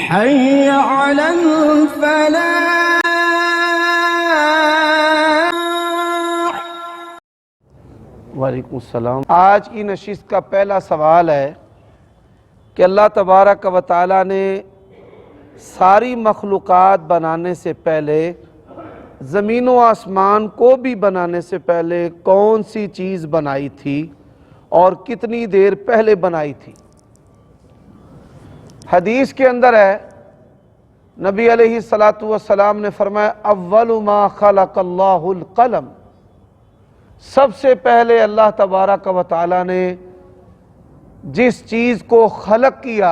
حي على الفلاح. وعلیکم السلام۔ آج کی نشست کا پہلا سوال ہے کہ اللہ تبارک و تعالیٰ نے ساری مخلوقات بنانے سے پہلے زمین و آسمان کو بھی بنانے سے پہلے کون سی چیز بنائی تھی اور کتنی دیر پہلے بنائی تھی؟ حدیث کے اندر ہے، نبی علیہ السلام نے فرمایا اول ما خلق اللہ القلم، سب سے پہلے اللہ تبارک و تعالیٰ نے جس چیز کو خلق کیا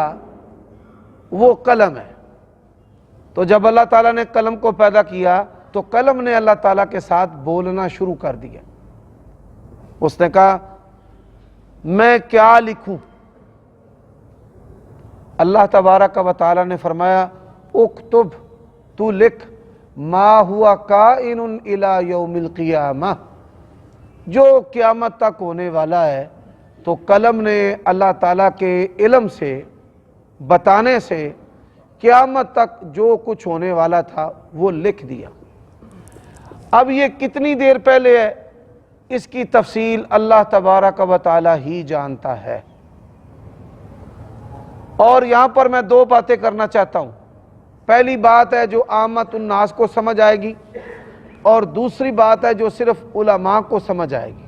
وہ قلم ہے۔ تو جب اللہ تعالیٰ نے قلم کو پیدا کیا تو قلم نے اللہ تعالیٰ کے ساتھ بولنا شروع کر دیا۔ اس نے کہا میں کیا لکھوں؟ اللہ تبارک و تعالیٰ نے فرمایا اکتب، تو لکھ، ما ہوا کائن الی یوم القیامہ، جو قیامت تک ہونے والا ہے۔ تو قلم نے اللہ تعالیٰ کے علم سے، بتانے سے قیامت تک جو کچھ ہونے والا تھا وہ لکھ دیا۔ اب یہ کتنی دیر پہلے ہے، اس کی تفصیل اللہ تبارک و تعالیٰ ہی جانتا ہے۔ اور یہاں پر میں دو باتیں کرنا چاہتا ہوں۔ پہلی بات ہے جو عامت الناس کو سمجھ آئے گی، اور دوسری بات ہے جو صرف علماء کو سمجھ آئے گی۔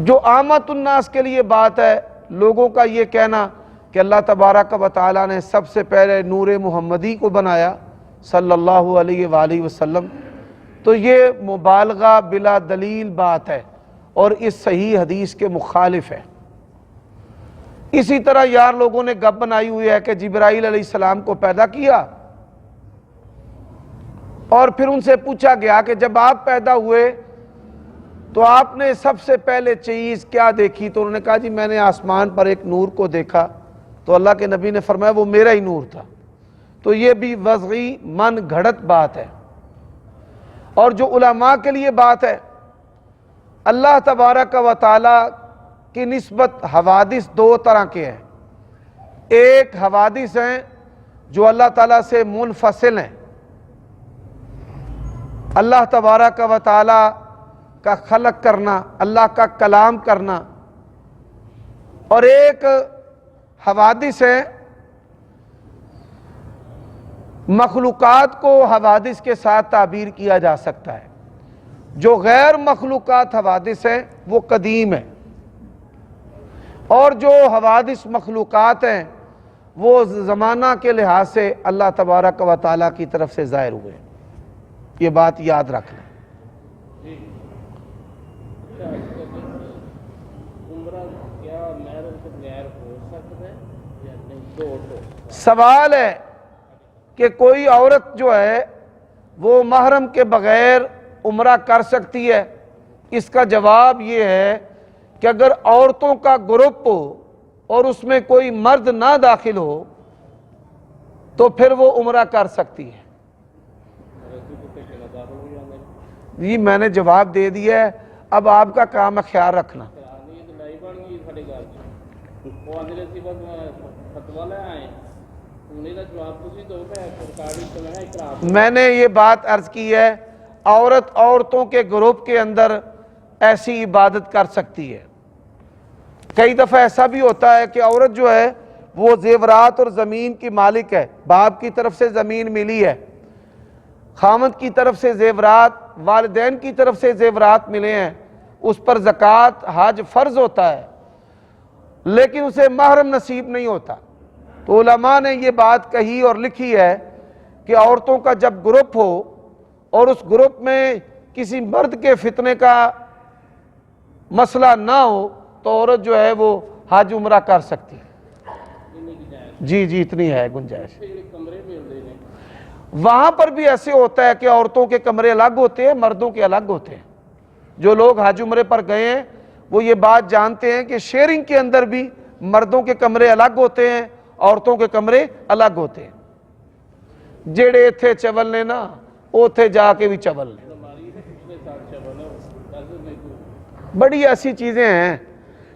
جو عامت الناس کے لیے بات ہے، لوگوں کا یہ کہنا کہ اللہ تبارک و تعالیٰ نے سب سے پہلے نور محمدی کو بنایا صلی اللہ علیہ وآلہ وسلم، تو یہ مبالغہ بلا دلیل بات ہے اور اس صحیح حدیث کے مخالف ہے۔ اسی طرح یار لوگوں نے گپ بنائی ہوئی ہے کہ جبرائیل علیہ السلام کو پیدا کیا، اور پھر ان سے پوچھا گیا کہ جب آپ پیدا ہوئے تو آپ نے سب سے پہلے چیز کیا دیکھی؟ تو انہوں نے کہا جی میں نے آسمان پر ایک نور کو دیکھا، تو اللہ کے نبی نے فرمایا وہ میرا ہی نور تھا۔ تو یہ بھی وضعی من گھڑت بات ہے۔ اور جو علماء کے لیے بات ہے، اللہ تبارک و تعالی کی نسبت حوادث دو طرح کے ہیں۔ ایک حوادث ہیں جو اللہ تعالیٰ سے منفصل ہیں، اللہ تبارک و تعالی کا خلق کرنا، اللہ کا کلام کرنا، اور ایک حوادث ہے مخلوقات کو حوادث کے ساتھ تعبیر کیا جا سکتا ہے۔ جو غیر مخلوقات حوادث ہیں وہ قدیم ہیں، اور جو حوادث مخلوقات ہیں وہ زمانہ کے لحاظ سے اللہ تبارک و تعالیٰ کی طرف سے ظاہر ہوئے ہیں۔ یہ بات یاد رکھ لیں۔ سوال ہے کہ کوئی عورت جو ہے وہ محرم کے بغیر عمرہ کر سکتی ہے؟ اس کا جواب یہ ہے کہ اگر عورتوں کا گروپ ہو اور اس میں کوئی مرد نہ داخل ہو تو پھر وہ عمرہ کر سکتی ہے۔ جی میں نے جواب دے دیا ہے، اب آپ کا کام ہے خیال رکھنا۔ میں نے یہ بات عرض کی ہے، عورتوں کے گروپ کے اندر ایسی عبادت کر سکتی ہے۔ کئی دفعہ ایسا بھی ہوتا ہے کہ عورت جو ہے وہ زیورات اور زمین کی مالک ہے، باپ کی طرف سے زمین ملی ہے، خامد کی طرف سے زیورات، والدین کی طرف سے زیورات ملے ہیں، اس پر زکوٰۃ حج فرض ہوتا ہے، لیکن اسے محرم نصیب نہیں ہوتا۔ تو علماء نے یہ بات کہی اور لکھی ہے کہ عورتوں کا جب گروپ ہو اور اس گروپ میں کسی مرد کے فتنے کا مسئلہ نہ ہو تو عورت جو ہے وہ حج عمرہ کر سکتی ہے۔ جی اتنی ہے گنجائش۔ وہاں پر بھی ایسے ہوتا ہے کہ عورتوں کے کمرے الگ ہوتے ہیں، مردوں کے الگ ہوتے ہیں۔ جو لوگ حج عمرے پر گئے ہیں وہ یہ بات جانتے ہیں کہ شیئرنگ کے اندر بھی مردوں کے کمرے الگ ہوتے ہیں، عورتوں کے کمرے الگ ہوتے ہیں۔ جڑے تھے چولنے نا اوتھے جا کے بھی چولنے، بڑی ایسی چیزیں ہیں۔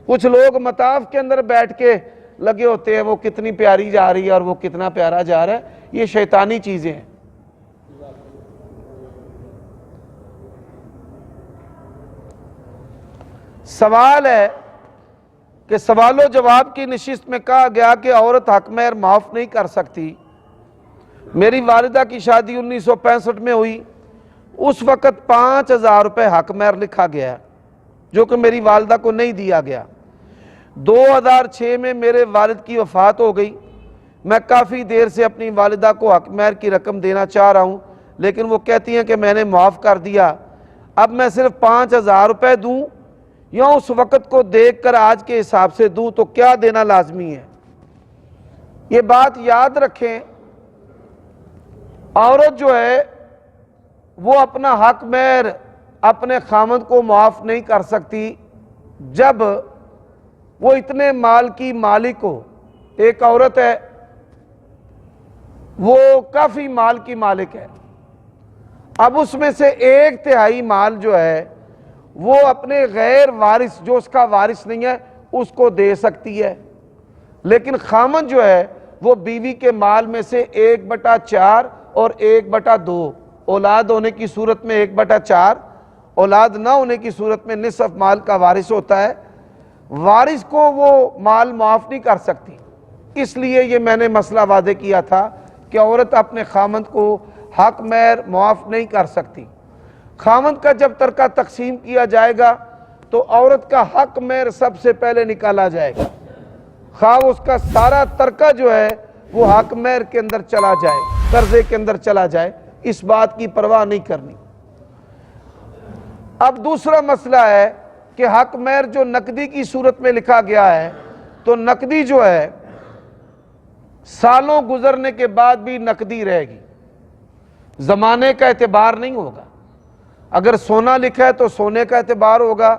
کچھ لوگ مطاف کے اندر بیٹھ کے لگے ہوتے ہیں وہ کتنی پیاری جا رہی ہے اور وہ کتنا پیارا جا رہا ہے، یہ شیطانی چیزیں ہیں۔ سوال ہے کہ سوال و جواب کی نشست میں کہا گیا کہ عورت حق مہر معاف نہیں کر سکتی۔ میری والدہ کی شادی 1965 میں ہوئی، اس وقت 5000 روپے حق مہر لکھا گیا جو کہ میری والدہ کو نہیں دیا گیا۔ 2006 میں میرے والد کی وفات ہو گئی۔ میں کافی دیر سے اپنی والدہ کو حق مہر کی رقم دینا چاہ رہا ہوں، لیکن وہ کہتی ہیں کہ میں نے معاف کر دیا۔ اب میں صرف 5000 روپے دوں یا اس وقت کو دیکھ کر آج کے حساب سے دوں تو کیا دینا لازمی ہے؟ یہ بات یاد رکھیں، عورت جو ہے وہ اپنا حق مہر اپنے خامند کو معاف نہیں کر سکتی جب وہ اتنے مال کی مالک ہو۔ ایک عورت ہے وہ کافی مال کی مالک ہے، اب اس میں سے 1/3 مال جو ہے وہ اپنے غیر وارث جو اس کا وارث نہیں ہے اس کو دے سکتی ہے، لیکن خامند جو ہے وہ بیوی کے مال میں سے 1/4 اور 1/2، اولاد ہونے کی صورت میں 1/4، اولاد نہ ہونے کی صورت میں نصف مال کا وارث ہوتا ہے۔ وارث کو وہ مال معاف نہیں کر سکتی، اس لیے یہ میں نے مسئلہ واضح کیا تھا کہ عورت اپنے خامند کو حق مہر معاف نہیں کر سکتی۔ خامند کا جب ترکہ تقسیم کیا جائے گا تو عورت کا حق مہر سب سے پہلے نکالا جائے گا، خواہ اس کا سارا ترکہ جو ہے وہ حق مہر کے اندر چلا جائے، قرضے کے اندر چلا جائے، اس بات کی پرواہ نہیں کرنی۔ اب دوسرا مسئلہ ہے کہ حق مہر جو نقدی کی صورت میں لکھا گیا ہے تو نقدی جو ہے سالوں گزرنے کے بعد بھی نقدی رہے گی، زمانے کا اعتبار نہیں ہوگا۔ اگر سونا لکھا ہے تو سونے کا اعتبار ہوگا،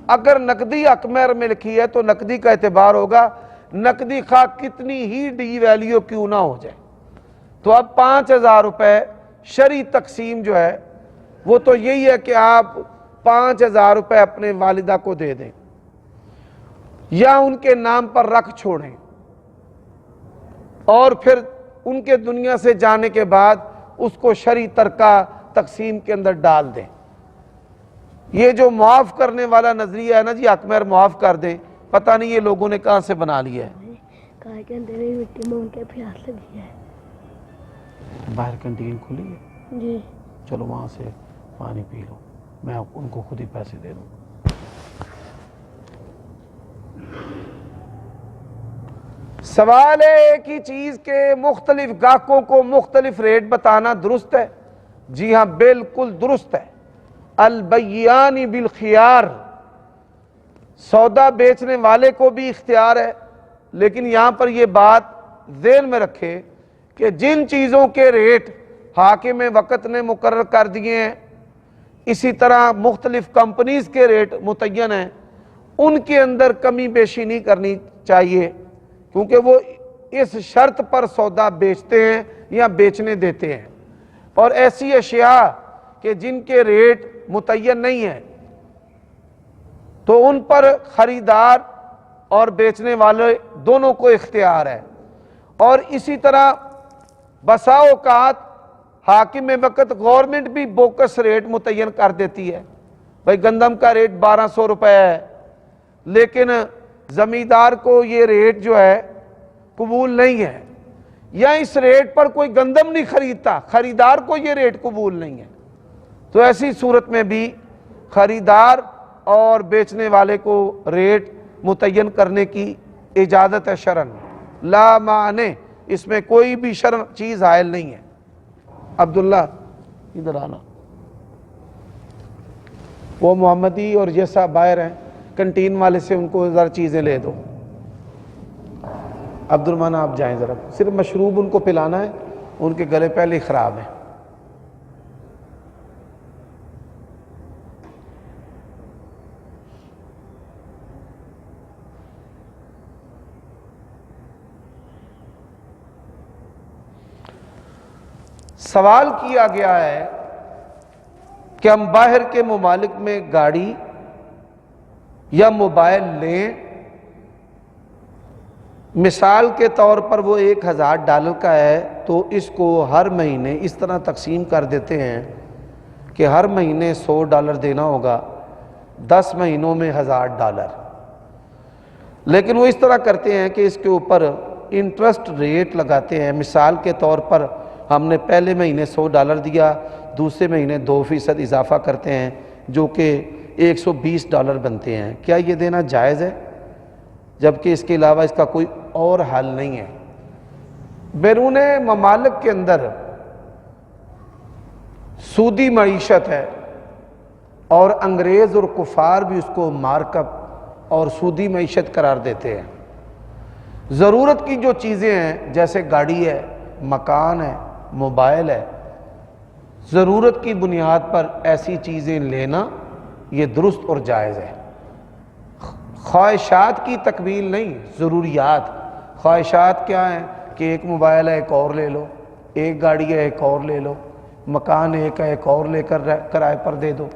اگر نقدی حق مہر میں لکھی ہے تو نقدی کا اعتبار ہوگا، نقدی خواہ کتنی ہی ڈی ویلیو کیوں نہ ہو جائے۔ تو اب 5000 روپے شرعی تقسیم جو ہے وہ تو یہی ہے کہ آپ 5000 روپے اپنے والدہ کو دے دیں یا ان کے نام پر رکھ چھوڑیں اور پھر ان کے دنیا سے جانے کے بعد اس کو شرعی ترکہ تقسیم کے اندر ڈال دیں۔ یہ جو معاف کرنے والا نظریہ ہے نا جی حق مہر معاف کر دیں، پتہ نہیں یہ لوگوں نے کہاں سے بنا لیا ہے۔ کہا کہ اندر ہی مٹی میں ان کے پیاس لگی ہے۔ باہر کنٹین کھلی ہے، جی چلو وہاں سے پانی پی لو، میں ان کو خود ہی پیسے دے دوں۔ سوال ہے ایک ہی چیز کے مختلف گاہکوں کو مختلف ریٹ بتانا درست ہے؟ جی ہاں بالکل درست ہے۔ البیعان بالخیار، سودا بیچنے والے کو بھی اختیار ہے، لیکن یہاں پر یہ بات ذہن میں رکھے کہ جن چیزوں کے ریٹ حاکم وقت نے مقرر کر دیے ہیں، اسی طرح مختلف کمپنیز کے ریٹ متعین ہیں، ان کے اندر کمی بیشی نہیں کرنی چاہیے، کیونکہ وہ اس شرط پر سودا بیچتے ہیں یا بیچنے دیتے ہیں۔ اور ایسی اشیاء کہ جن کے ریٹ متعین نہیں ہیں تو ان پر خریدار اور بیچنے والے دونوں کو اختیار ہے۔ اور اسی طرح بسا اوقات حاکم وقت گورنمنٹ بھی بوکس ریٹ متعین کر دیتی ہے، بھائی گندم کا ریٹ 1200 روپے ہے، لیکن زمیندار کو یہ ریٹ جو ہے قبول نہیں ہے، یا اس ریٹ پر کوئی گندم نہیں خریدتا، خریدار کو یہ ریٹ قبول نہیں ہے، تو ایسی صورت میں بھی خریدار اور بیچنے والے کو ریٹ متعین کرنے کی اجازت ہے شرعاً، لا معنی، اس میں کوئی بھی شرع چیز حائل نہیں ہے۔ عبداللہ ادھر آنا، وہ محمدی اور جیسا باہر ہیں کنٹین والے سے ان کو ذرا چیزیں لے دو۔ عبد الرحمن آپ جائیں ذرا، صرف مشروب ان کو پلانا ہے، ان کے گلے پہلے ہی خراب ہیں۔ سوال کیا گیا ہے کہ ہم باہر کے ممالک میں گاڑی یا موبائل لیں مثال کے طور پر وہ $1000 کا ہے تو اس کو ہر مہینے اس طرح تقسیم کر دیتے ہیں کہ ہر مہینے $100 دینا ہوگا، 10 مہینوں میں $1000۔ لیکن وہ اس طرح کرتے ہیں کہ اس کے اوپر انٹرسٹ ریٹ لگاتے ہیں۔ مثال کے طور پر ہم نے پہلے مہینے $100 دیا، دوسرے مہینے 2% اضافہ کرتے ہیں جو کہ $120 بنتے ہیں۔ کیا یہ دینا جائز ہے؟ جبکہ اس کے علاوہ اس کا کوئی اور حل نہیں ہے۔ بیرون ممالک کے اندر سودی معیشت ہے اور انگریز اور کفار بھی اس کو مارک اپ اور سودی معیشت قرار دیتے ہیں۔ ضرورت کی جو چیزیں ہیں جیسے گاڑی ہے، مکان ہے، موبائل ہے، ضرورت کی بنیاد پر ایسی چیزیں لینا یہ درست اور جائز ہے۔ خواہشات کی تکمیل نہیں، ضروریات۔ خواہشات کیا ہیں کہ ایک موبائل ہے ایک اور لے لو، ایک گاڑی ہے ایک اور لے لو، مکان ایک ہے ایک اور لے کر کرائے پر دے دو۔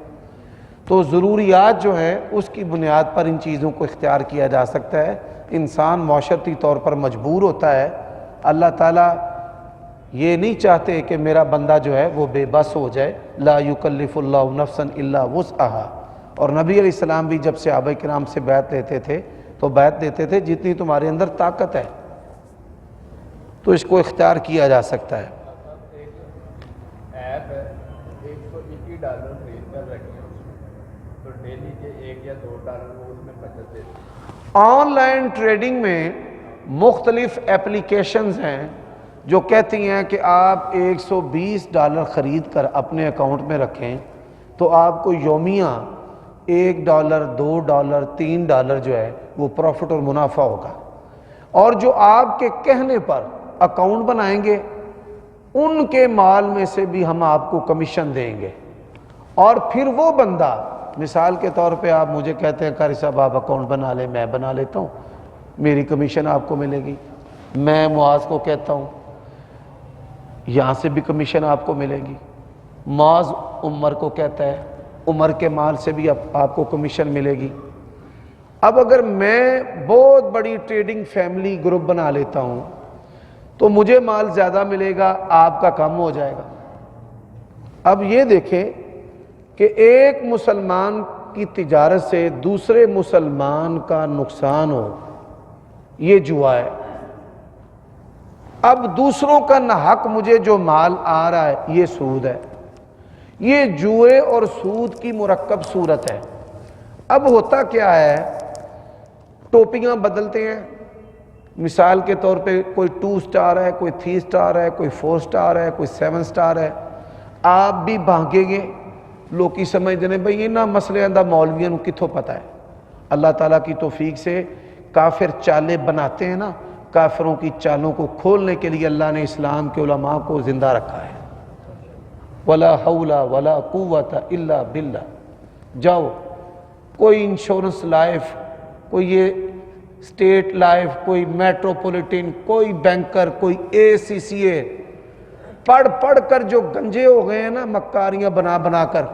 تو ضروریات جو ہیں اس کی بنیاد پر ان چیزوں کو اختیار کیا جا سکتا ہے۔ انسان معاشرتی طور پر مجبور ہوتا ہے۔ اللہ تعالیٰ یہ نہیں چاہتے کہ میرا بندہ جو ہے وہ بے بس ہو جائے، لا یکلف اللہ نفسا الا وسعہا۔ اور نبی علیہ السلام بھی جب صحابہ کرام سے بیعت لیتے تھے تو بیعت دیتے تھے جتنی تمہارے اندر طاقت ہے، تو اس کو اختیار کیا جا سکتا ہے۔ ایپ ہے $121 خرید کر رکھیں تو ڈیلی کے $1 یا $2 وہ اس میں بچت دیتے۔ آن لائن ٹریڈنگ میں مختلف اپلیکیشنز ہیں جو کہتی ہیں کہ آپ $120 خرید کر اپنے اکاؤنٹ میں رکھیں تو آپ کو یومیہ $1 $2 $3 جو ہے وہ پروفٹ اور منافع ہوگا، اور جو آپ کے کہنے پر اکاؤنٹ بنائیں گے ان کے مال میں سے بھی ہم آپ کو کمیشن دیں گے۔ اور پھر وہ بندہ، مثال کے طور پہ آپ مجھے کہتے ہیں قاری صاحب آپ اکاؤنٹ بنا لیں، میں بنا لیتا ہوں، میری کمیشن آپ کو ملے گی۔ میں معاذ کو کہتا ہوں یہاں سے بھی کمیشن آپ کو ملے گی۔ معاذ عمر کو کہتا ہے، عمر کے مال سے بھی آپ کو کمیشن ملے گی۔ اب اگر میں بہت بڑی ٹریڈنگ فیملی گروپ بنا لیتا ہوں تو مجھے مال زیادہ ملے گا، آپ کا کم ہو جائے گا۔ اب یہ دیکھیں کہ ایک مسلمان کی تجارت سے دوسرے مسلمان کا نقصان ہو، یہ جوا ہے۔ اب دوسروں کا ناحق مجھے جو مال آ رہا ہے یہ سود ہے۔ یہ جوئے اور سود کی مرکب صورت ہے۔ اب ہوتا کیا ہے، ٹوپیاں بدلتے ہیں۔ مثال کے طور پہ کوئی 2 سٹار ہے، کوئی 3 سٹار ہے، کوئی 4 سٹار ہے، کوئی 7 سٹار ہے۔ آپ بھی بھانگیں گے، لوکی سمجھتے ہیں بھئی انہاں مسئلے اندہ مولویاں نو کتھوں پتہ ہے۔ اللہ تعالیٰ کی توفیق سے کافر چالیں بناتے ہیں نا، کافروں کی چالوں کو کھولنے کے لیے اللہ نے اسلام کے علماء کو زندہ رکھا ہے۔ ولا حول ولا قوت الا باللہ۔ جاؤ، کوئی انشورنس لائف، کوئی یہ اسٹیٹ لائف، کوئی میٹروپولیٹن، کوئی بینکر، کوئی ACCA، پڑھ پڑھ کر جو گنجے ہو گئے ہیں نا مکاریاں بنا بنا کر،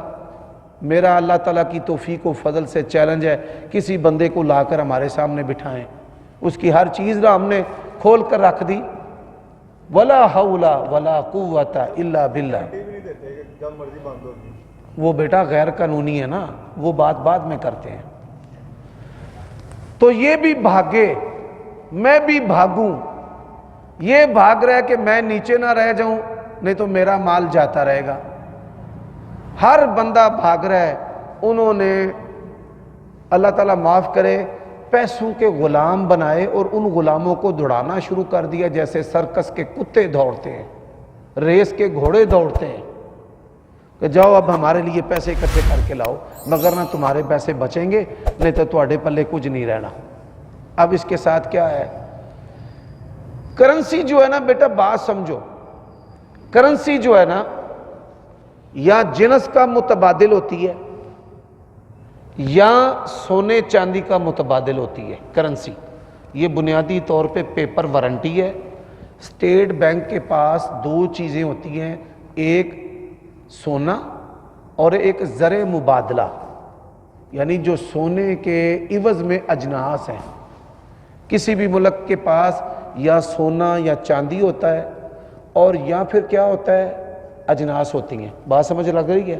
میرا اللہ تعالیٰ کی توفیق و فضل سے چیلنج ہے کسی بندے کو لا کر ہمارے سامنے بٹھائیں، اس کی ہر چیز نہ ہم نے کھول کر رکھ دی۔ ولا حول ولا قوت الا باللہ۔ جب مرضی بند ہوگی وہ بیٹا غیر قانونی ہے نا، وہ بات بعد میں کرتے ہیں۔ تو یہ بھی بھاگے، میں بھی بھاگوں، یہ بھاگ رہا ہے کہ میں نیچے نہ رہ جاؤں نہیں تو میرا مال جاتا رہے گا۔ ہر بندہ بھاگ رہا ہے۔ انہوں نے اللہ تعالیٰ معاف کرے پیسوں کے غلام بنائے اور ان غلاموں کو دوڑانا شروع کر دیا جیسے سرکس کے کتے دوڑتے ہیں، ریس کے گھوڑے دوڑتے ہیں کہ جاؤ اب ہمارے لیے پیسے اکٹھے کر کے لاؤ، مگر نہ تمہارے پیسے بچیں گے نہیں تو تواڈے پلے کچھ نہیں رہنا۔ اب اس کے ساتھ کیا ہے، کرنسی جو ہے نا بیٹا بات سمجھو، کرنسی جو ہے نا یا جنس کا متبادل ہوتی ہے یا سونے چاندی کا متبادل ہوتی ہے کرنسی۔ یہ بنیادی طور پہ پیپر وارنٹی ہے۔ اسٹیٹ بینک کے پاس 2 چیزیں ہوتی ہیں، ایک سونا اور ایک زر مبادلہ، یعنی جو سونے کے عوض میں اجناس ہیں۔ کسی بھی ملک کے پاس یا سونا یا چاندی ہوتا ہے اور یا پھر کیا ہوتا ہے، اجناس ہوتی ہیں. بات سمجھ لگ رہی ہے؟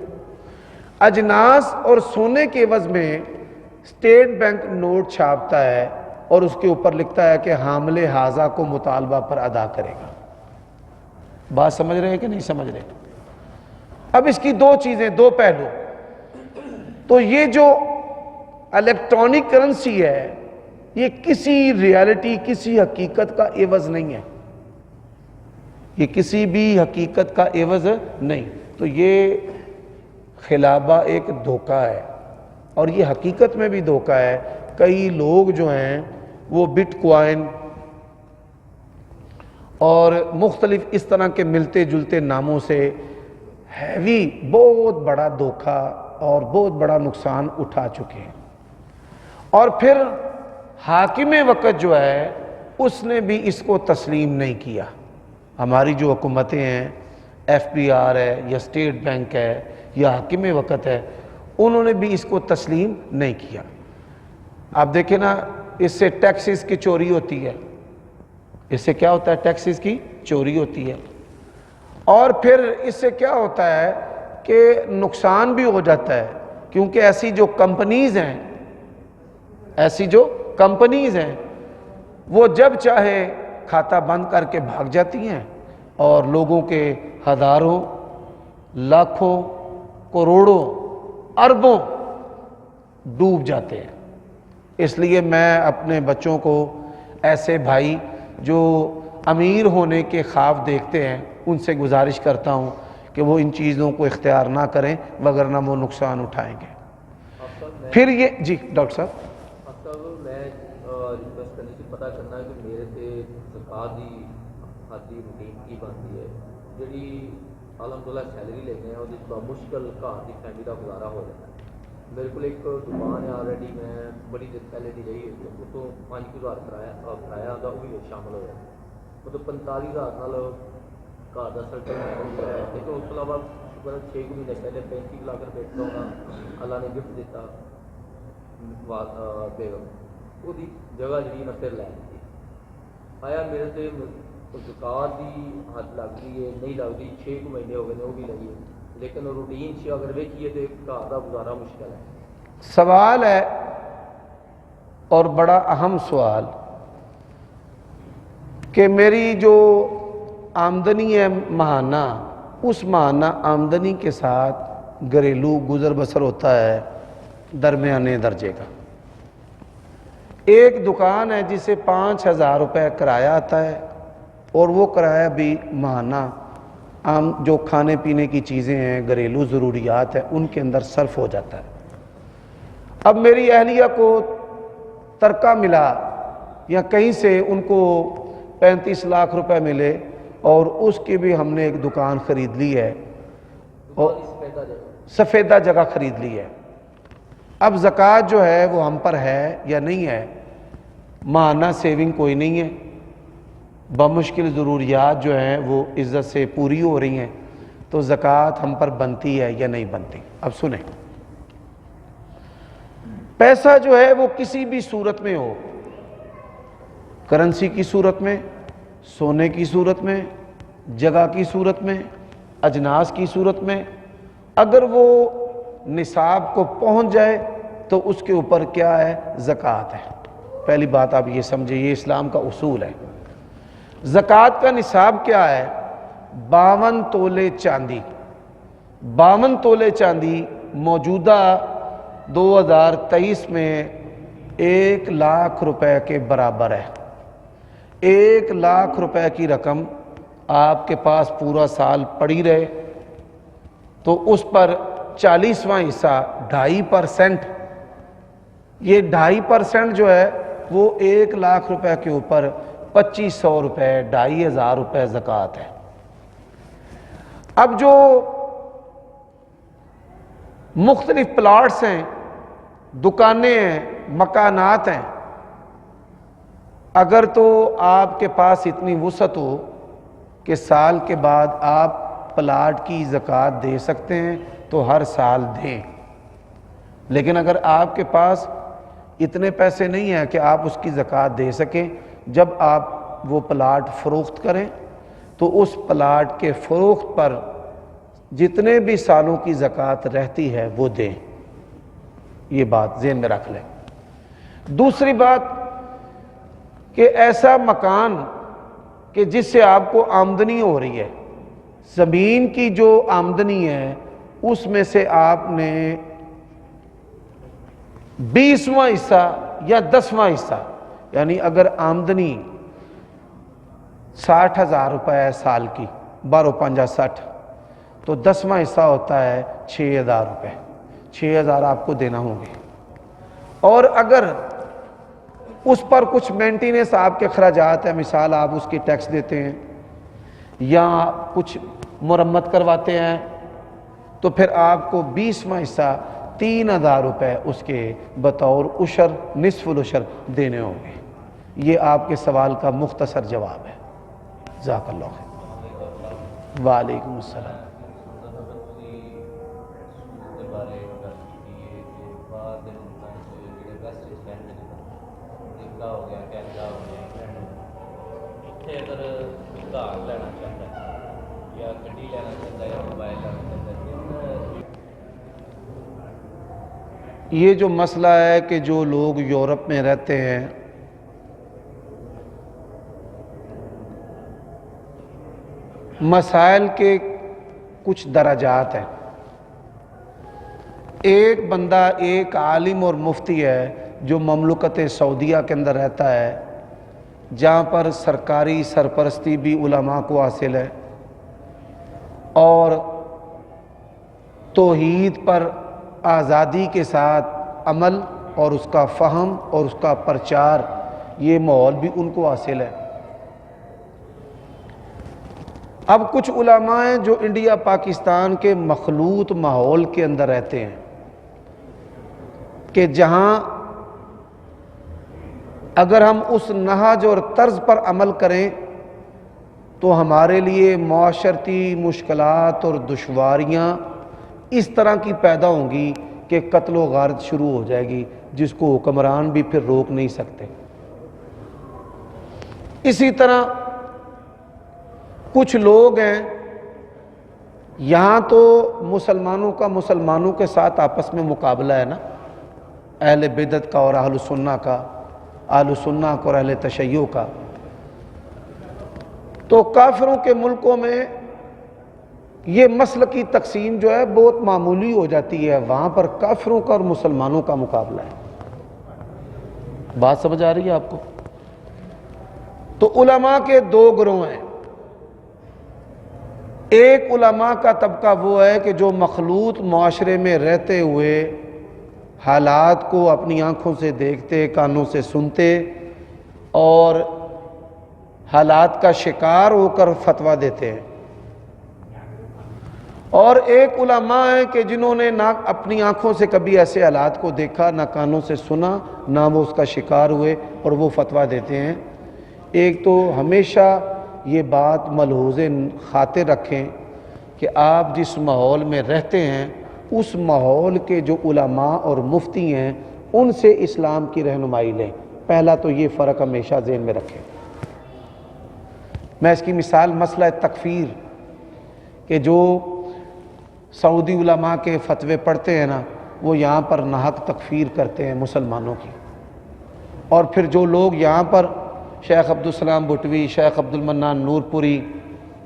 اجناس اور سونے کے عوض میں اسٹیٹ بینک نوٹ چھاپتا ہے اور اس کے اوپر لکھتا ہے کہ حامل حاضہ کو مطالبہ پر ادا کرے گا. بات سمجھ رہے ہیں کہ نہیں سمجھ رہے؟ اب اس کی دو چیزیں، دو پہلو. تو یہ جو الیکٹرانک کرنسی ہے یہ کسی ریالٹی، کسی حقیقت کا عوض نہیں ہے، یہ کسی بھی حقیقت کا عوض نہیں. تو یہ خلابہ ایک دھوکہ ہے اور یہ حقیقت میں بھی دھوکہ ہے. کئی لوگ جو ہیں وہ بٹ کوائن اور مختلف اس طرح کے ملتے جلتے ناموں سے ہیوی بہت بڑا دھوکہ اور بہت بڑا نقصان اٹھا چکے ہیں. اور پھر حاکم وقت جو ہے اس نے بھی اس کو تسلیم نہیں کیا. ہماری جو حکومتیں ہیں، ایف بی آر ہے یا اسٹیٹ بینک ہے یا حاکم وقت ہے، انہوں نے بھی اس کو تسلیم نہیں کیا. آپ دیکھیں نا، اس سے ٹیکسز کی چوری ہوتی ہے. اس سے کیا ہوتا ہے؟ ٹیکسز کی چوری ہوتی ہے. اور پھر اس سے کیا ہوتا ہے کہ نقصان بھی ہو جاتا ہے، کیونکہ ایسی جو کمپنیز ہیں وہ جب چاہے کھاتہ بند کر کے بھاگ جاتی ہیں اور لوگوں کے ہزاروں، لاکھوں، کروڑوں، اربوں ڈوب جاتے ہیں. اس لیے میں اپنے بچوں کو ایسے بھائی جو امیر ہونے کے خواب دیکھتے ہیں ان سے گزارش کرتا ہوں کہ وہ ان چیزوں کو اختیار نہ کریں، وگرنہ وہ نقصان اٹھائیں گے. پھر یہ جی ڈاکٹر صاحب میں ریکویسٹ کرنی تھی، پتہ کرنا ہے کہ میرے سے زکات دی حد دی روٹین کی بنتی ہے جی. الحمدللہ سیلری لیتے ہیں اور جس بڑا مشکل گھر کی فیملی کا گزارا ہو جاتا ہے. میرے کو ایک دکان ہے آلریڈی، میں بڑی دیر پہلے دی رہی ہے، اس کو 5,000 کرایہ آتا وہ بھی شامل ہو جاتا ہے. مطلب 45,000 نال گھر کا سرکل ہے. لیکن اس کے علاوہ 6 مہینے پہلے 35 لاکھ روپے کا اللہ نے گفٹ دیتا بیگم، وہ جگہ جی میں پھر لے لی. آیا میرے سے زکات کی حد لگ گئی ہے نہیں لگتی، 6 مہینے ہو گئے وہ بھی لگی ہے، لیکن روٹین سے اگر دیکھیے تو گھر کا گزارا مشکل ہے. سوال ہے اور بڑا اہم سوال کہ میری جو آمدنی ہے ماہانہ، اس ماہانہ آمدنی کے ساتھ گھریلو گزر بسر ہوتا ہے درمیانے درجے کا. ایک دکان ہے جسے 5,000 روپے کرایہ آتا ہے اور وہ کرایہ بھی ماہانہ عام جو کھانے پینے کی چیزیں ہیں، گھریلو ضروریات ہیں، ان کے اندر صرف ہو جاتا ہے. اب میری اہلیہ کو ترکہ ملا یا کہیں سے ان کو 35 لاکھ روپے ملے اور اس کی بھی ہم نے ایک دکان خرید لی ہے اور سفیدہ جگہ خرید لی ہے. اب زکوٰۃ جو ہے وہ ہم پر ہے یا نہیں ہے؟ ماہانہ سیونگ کوئی نہیں ہے، بمشکل ضروریات جو ہیں وہ عزت سے پوری ہو رہی ہیں، تو زکوٰۃ ہم پر بنتی ہے یا نہیں بنتی؟ اب سنیں، پیسہ جو ہے وہ کسی بھی صورت میں ہو، کرنسی کی صورت میں، سونے کی صورت میں، جگہ کی صورت میں، اجناس کی صورت میں، اگر وہ نصاب کو پہنچ جائے تو اس کے اوپر کیا ہے؟ زکوٰۃ ہے. پہلی بات آپ یہ سمجھیں، یہ اسلام کا اصول ہے. زکوٰۃ کا نصاب کیا ہے؟ 52 تولے چاندی. 52 تولے چاندی موجودہ 2023 میں 1 لاکھ روپے کے برابر ہے. 1 لاکھ روپے کی رقم آپ کے پاس پورا سال پڑی رہے تو اس پر 40واں حصہ 2.5%، یہ 2.5% جو ہے وہ 1 لاکھ روپے کے اوپر 2,500 روپے، 2,500 روپے زکوٰۃ ہے. اب جو مختلف پلاٹس ہیں، دکانیں ہیں، مکانات ہیں، اگر تو آپ کے پاس اتنی وسعت ہو کہ سال کے بعد آپ پلاٹ کی زکوٰۃ دے سکتے ہیں تو ہر سال دیں. لیکن اگر آپ کے پاس اتنے پیسے نہیں ہیں کہ آپ اس کی زکوٰۃ دے سکیں۔ جب آپ وہ پلاٹ فروخت کریں تو اس پلاٹ کے فروخت پر جتنے بھی سالوں کی زکوٰۃ رہتی ہے وہ دیں۔ یہ بات ذہن میں رکھ لیں۔ دوسری بات کہ ایسا مکان کہ جس سے آپ کو آمدنی ہو رہی ہے، زمین کی جو آمدنی ہے اس میں سے آپ نے 20واں حصہ یا 10واں حصہ، یعنی اگر آمدنی 60,000 روپے ہے سال کی، 12 5 60، تو 10واں حصہ ہوتا ہے 6,000 روپے۔ 6,000 آپ کو دینا ہوں گے۔ اور اگر اس پر کچھ مینٹیننس آپ کے اخراجات ہیں، مثال آپ اس کی ٹیکس دیتے ہیں یا کچھ مرمت کرواتے ہیں، تو پھر آپ کو 20واں حصہ 3,000 روپے اس کے بطور عشر، نصف العشر دینے ہوں گے۔ یہ آپ کے سوال کا مختصر جواب ہے۔ جزاک اللہ خیر۔ وعلیکم السلام۔ یہ جو مسئلہ ہے کہ جو لوگ یورپ میں رہتے ہیں، مسائل کے کچھ درجات ہیں۔ ایک بندہ، ایک عالم اور مفتی ہے جو مملکت سعودیہ کے اندر رہتا ہے، جہاں پر سرکاری سرپرستی بھی علماء کو حاصل ہے، اور توحید پر آزادی کے ساتھ عمل اور اس کا فہم اور اس کا پرچار، یہ ماحول بھی ان کو حاصل ہے۔ اب کچھ علماء ہیں جو انڈیا پاکستان کے مخلوط ماحول کے اندر رہتے ہیں، کہ جہاں اگر ہم اس نہج اور طرز پر عمل کریں تو ہمارے لیے معاشرتی مشکلات اور دشواریاں اس طرح کی پیدا ہوں گی کہ قتل و غارت شروع ہو جائے گی، جس کو حکمران بھی پھر روک نہیں سکتے۔ اسی طرح کچھ لوگ ہیں، یہاں تو مسلمانوں کا مسلمانوں کے ساتھ آپس میں مقابلہ ہے نا، اہل بدعت کا اور اہل سنہ کا، اہل سنہ کا اور اہل تشیع کا۔ تو کافروں کے ملکوں میں یہ مسل کی تقسیم جو ہے بہت معمولی ہو جاتی ہے، وہاں پر کافروں کا اور مسلمانوں کا مقابلہ ہے۔ بات سمجھ آ رہی ہے آپ کو؟ تو علماء کے دو گروہ ہیں۔ ایک علماء کا طبقہ وہ ہے کہ جو مخلوط معاشرے میں رہتے ہوئے حالات کو اپنی آنکھوں سے دیکھتے، کانوں سے سنتے اور حالات کا شکار ہو کر فتویٰ دیتے ہیں۔ اور ایک علماء ہیں کہ جنہوں نے نہ اپنی آنکھوں سے کبھی ایسے حالات کو دیکھا، نہ کانوں سے سنا، نہ وہ اس کا شکار ہوئے اور وہ فتویٰ دیتے ہیں۔ ایک تو ہمیشہ یہ بات ملحوظ خاطر رکھیں کہ آپ جس ماحول میں رہتے ہیں اس ماحول کے جو علماء اور مفتی ہیں ان سے اسلام کی رہنمائی لیں۔ پہلا تو یہ فرق ہمیشہ ذہن میں رکھیں۔ میں اس کی مثال مسئلہ تکفیر، کہ جو سعودی علماء کے فتوے پڑھتے ہیں نا، وہ یہاں پر ناحق تکفیر کرتے ہیں مسلمانوں کی، اور پھر جو لوگ یہاں پر شیخ عبدالسلام بھٹوی، شیخ عبدالمنان نور پوری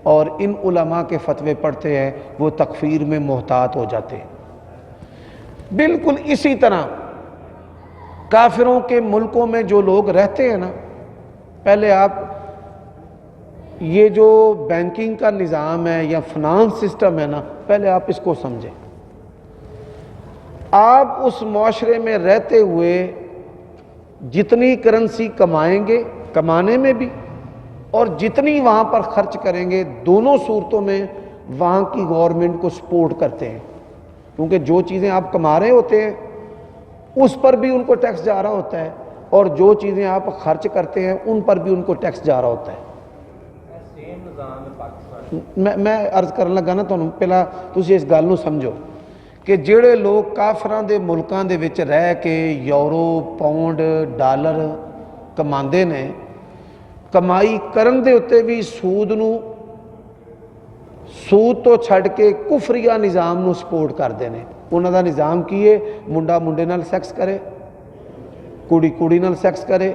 اور ان علماء کے فتوے پڑھتے ہیں، وہ تکفیر میں محتاط ہو جاتے ہیں۔ بالکل اسی طرح کافروں کے ملکوں میں جو لوگ رہتے ہیں نا، پہلے آپ یہ جو بینکنگ کا نظام ہے یا فنانس سسٹم ہے نا، پہلے آپ اس کو سمجھیں۔ آپ اس معاشرے میں رہتے ہوئے جتنی کرنسی کمائیں گے، کمانے میں بھی، اور جتنی وہاں پر خرچ کریں گے، دونوں صورتوں میں وہاں کی گورنمنٹ کو سپورٹ کرتے ہیں، کیونکہ جو چیزیں آپ کما رہے ہوتے ہیں اس پر بھی ان کو ٹیکس جا رہا ہوتا ہے، اور جو چیزیں آپ خرچ کرتے ہیں ان پر بھی ان کو ٹیکس جا رہا ہوتا ہے۔ میں عرض کرن لگا نا تانوں، پہلا تسی اس گل نوں سمجھو کہ ਜਿਹੜੇ ਲੋਕ ਕਾਫਰਾਂ ਦੇ ਮੁਲਕਾਂ ਦੇ ਵਿੱਚ ਰਹਿ ਕੇ ਯੂਰੋ ਪਾਉਂਡ ਡਾਲਰ ਕਮਾਉਂਦੇ ਨੇ, ਕਮਾਈ ਕਰਨ ਦੇ ਉੱਤੇ ਵੀ ਸੂਦ ਤੋਂ ਛੱਡ ਕੇ ਕੁਫਰੀਆ ਨਿਜ਼ਾਮ ਨੂੰ ਸਪੋਰਟ ਕਰਦੇ ਨੇ। ਉਹਨਾਂ ਦਾ ਨਿਜ਼ਾਮ ਕੀ ਹੈ? ਮੁੰਡਾ ਮੁੰਡੇ ਨਾਲ ਸੈਕਸ ਕਰੇ, ਕੁੜੀ ਕੁੜੀ ਨਾਲ ਸੈਕਸ ਕਰੇ,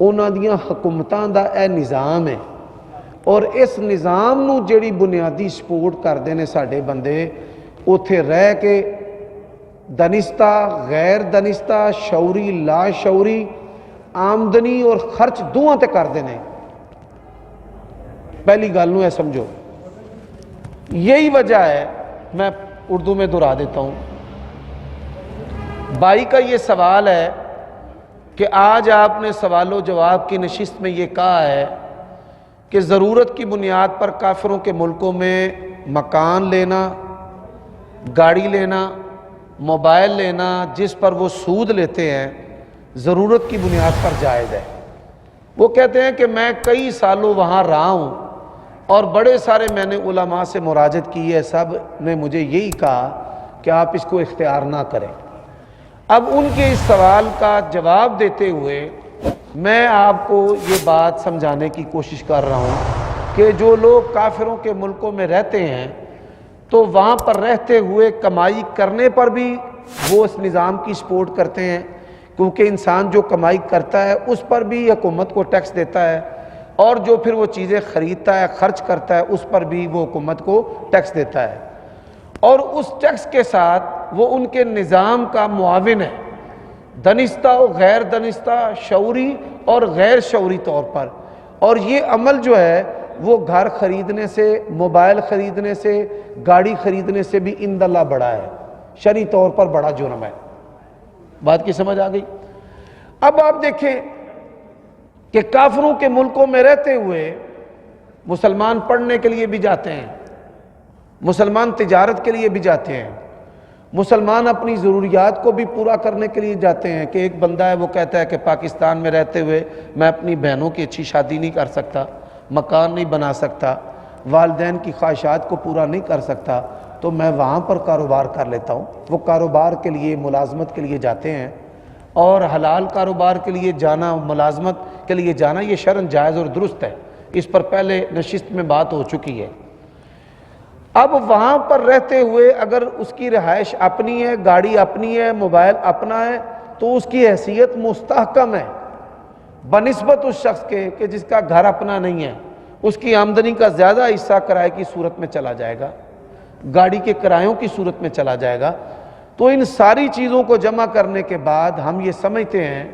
ਉਹਨਾਂ ਦੀਆਂ ਹਕੂਮਤਾਂ ਦਾ ਇਹ ਨਿਜ਼ਾਮ ਹੈ। ਔਰ ਇਸ ਨਿਜ਼ਾਮ ਨੂੰ ਜਿਹੜੀ ਬੁਨਿਆਦੀ ਸਪੋਰਟ ਕਰਦੇ ਨੇ ਸਾਡੇ ਬੰਦੇ, ਉੱਥੇ ਰਹਿ ਕੇ دانستہ غیر دانستہ شعوری لا شعوری آمدنی اور خرچ دونوں تے کر دینے۔ پہلی گالوں ہے سمجھو، یہی وجہ ہے، میں اردو میں دہرا دیتا ہوں۔ بھائی کا یہ سوال ہے کہ آج آپ نے سوال و جواب کی نشست میں یہ کہا ہے کہ ضرورت کی بنیاد پر کافروں کے ملکوں میں مکان لینا، گاڑی لینا، موبائل لینا جس پر وہ سود لیتے ہیں، ضرورت کی بنیاد پر جائز ہے۔ وہ کہتے ہیں کہ میں کئی سالوں وہاں رہا ہوں اور بڑے سارے میں نے علماء سے مراجعت کی ہے، سب نے مجھے یہی کہا کہ آپ اس کو اختیار نہ کریں۔ اب ان کے اس سوال کا جواب دیتے ہوئے میں آپ کو یہ بات سمجھانے کی کوشش کر رہا ہوں کہ جو لوگ کافروں کے ملکوں میں رہتے ہیں تو وہاں پر رہتے ہوئے کمائی کرنے پر بھی وہ اس نظام کی سپورٹ کرتے ہیں، کیونکہ انسان جو کمائی کرتا ہے اس پر بھی حکومت کو ٹیکس دیتا ہے، اور جو پھر وہ چیزیں خریدتا ہے، خرچ کرتا ہے، اس پر بھی وہ حکومت کو ٹیکس دیتا ہے، اور اس ٹیکس کے ساتھ وہ ان کے نظام کا معاون ہے، دانستہ و غیر دانستہ، شعوری اور غیر شعوری طور پر۔ اور یہ عمل جو ہے وہ گھر خریدنے سے، موبائل خریدنے سے، گاڑی خریدنے سے بھی عند اللہ بڑا ہے، شرعی طور پر بڑا جرم ہے۔ بات کی سمجھ آ گئی؟ اب آپ دیکھیں کہ کافروں کے ملکوں میں رہتے ہوئے مسلمان پڑھنے کے لیے بھی جاتے ہیں، مسلمان تجارت کے لیے بھی جاتے ہیں، مسلمان اپنی ضروریات کو بھی پورا کرنے کے لیے جاتے ہیں۔ کہ ایک بندہ ہے وہ کہتا ہے کہ پاکستان میں رہتے ہوئے میں اپنی بہنوں کی اچھی شادی نہیں کر سکتا، مکان نہیں بنا سکتا، والدین کی خواہشات کو پورا نہیں کر سکتا، تو میں وہاں پر کاروبار کر لیتا ہوں۔ وہ کاروبار کے لیے، ملازمت کے لیے جاتے ہیں، اور حلال کاروبار کے لیے جانا، ملازمت کے لیے جانا، یہ شرعاً جائز اور درست ہے، اس پر پہلے نشست میں بات ہو چکی ہے۔ اب وہاں پر رہتے ہوئے اگر اس کی رہائش اپنی ہے، گاڑی اپنی ہے، موبائل اپنا ہے، تو اس کی حیثیت مستحکم ہے بنسبت اس شخص کے کہ جس کا گھر اپنا نہیں ہے۔ اس کی آمدنی کا زیادہ حصہ کرائے کی صورت میں چلا جائے گا، گاڑی کے کرایوں کی صورت میں چلا جائے گا۔ تو ان ساری چیزوں کو جمع کرنے کے بعد ہم یہ سمجھتے ہیں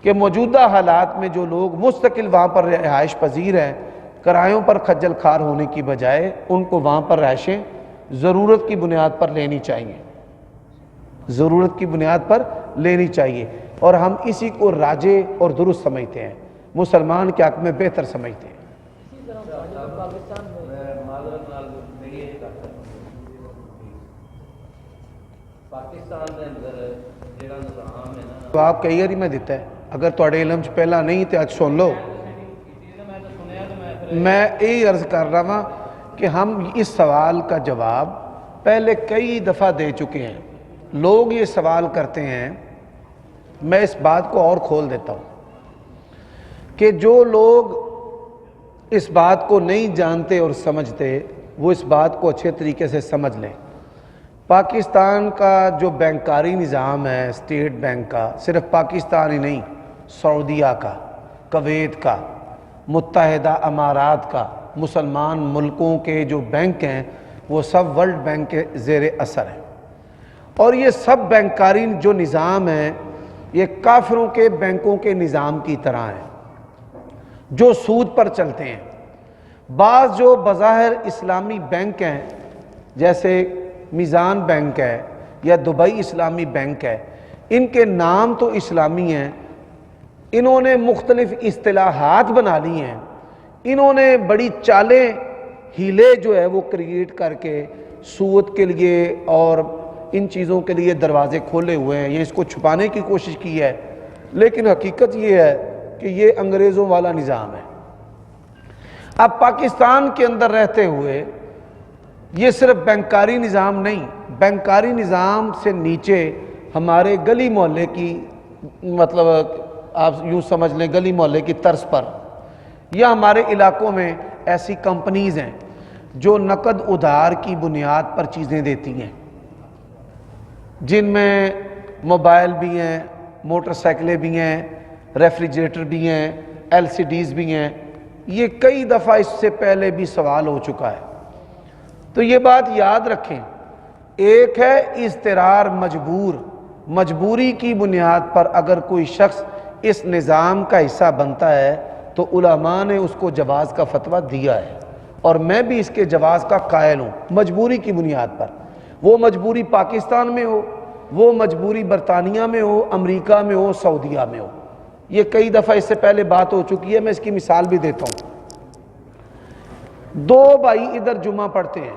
کہ موجودہ حالات میں جو لوگ مستقل وہاں پر رہائش پذیر ہیں، کرایوں پر خجل خوار ہونے کی بجائے ان کو وہاں پر رہائشیں ضرورت کی بنیاد پر لینی چاہیے، ضرورت کی بنیاد پر لینی چاہیے، اور ہم اسی کو راجع اور درست سمجھتے ہیں، مسلمان کے حق میں بہتر سمجھتے ہیں۔ جواب کئی باری میں دیتا ہے، اگر تھوڑے علم چ پہلا نہیں تو اج سن لو۔ میں یہی عرض کر رہا ہوں کہ ہم اس سوال کا جواب پہلے کئی دفعہ دے چکے ہیں۔ لوگ یہ سوال کرتے ہیں، میں اس بات کو اور کھول دیتا ہوں کہ جو لوگ اس بات کو نہیں جانتے اور سمجھتے، وہ اس بات کو اچھے طریقے سے سمجھ لیں۔ پاکستان کا جو بینکاری نظام ہے، اسٹیٹ بینک کا، صرف پاکستان ہی نہیں، سعودیہ کا، کویت کا، متحدہ امارات کا، مسلمان ملکوں کے جو بینک ہیں وہ سب ورلڈ بینک کے زیر اثر ہیں، اور یہ سب بینکاری جو نظام ہیں یہ کافروں کے بینکوں کے نظام کی طرح ہیں جو سود پر چلتے ہیں۔ بعض جو بظاہر اسلامی بینک ہیں جیسے میزان بینک ہے یا دبئی اسلامی بینک ہے، ان کے نام تو اسلامی ہیں، انہوں نے مختلف اصطلاحات بنا لی ہیں، انہوں نے بڑی چالیں، ہیلے جو ہے وہ کریٹ کر کے سود کے لیے اور ان چیزوں کے لیے دروازے کھولے ہوئے ہیں، یہ اس کو چھپانے کی کوشش کی ہے، لیکن حقیقت یہ ہے کہ یہ انگریزوں والا نظام ہے۔ اب پاکستان کے اندر رہتے ہوئے یہ صرف بینکاری نظام نہیں، بینکاری نظام سے نیچے ہمارے گلی محلے کی، مطلب آپ یوں سمجھ لیں گلی محلے کی طرز پر، یا ہمارے علاقوں میں ایسی کمپنیز ہیں جو نقد ادھار کی بنیاد پر چیزیں دیتی ہیں، جن میں موبائل بھی ہیں، موٹر سائیکلیں بھی ہیں، ریفریجریٹر بھی ہیں، LCDs بھی ہیں۔ یہ کئی دفعہ اس سے پہلے بھی سوال ہو چکا ہے، تو یہ بات یاد رکھیں، ایک ہے اضطرار مجبوری کی بنیاد پر اگر کوئی شخص اس نظام کا حصہ بنتا ہے تو علماء نے اس کو جواز کا فتویٰ دیا ہے، اور میں بھی اس کے جواز کا قائل ہوں، مجبوری کی بنیاد پر۔ وہ مجبوری پاکستان میں ہو، وہ مجبوری برطانیہ میں ہو، امریکہ میں ہو، سعودیہ میں ہو، یہ کئی دفعہ اس سے پہلے بات ہو چکی ہے، میں اس کی مثال بھی دیتا ہوں۔ دو بھائی ادھر جمعہ پڑھتے ہیں،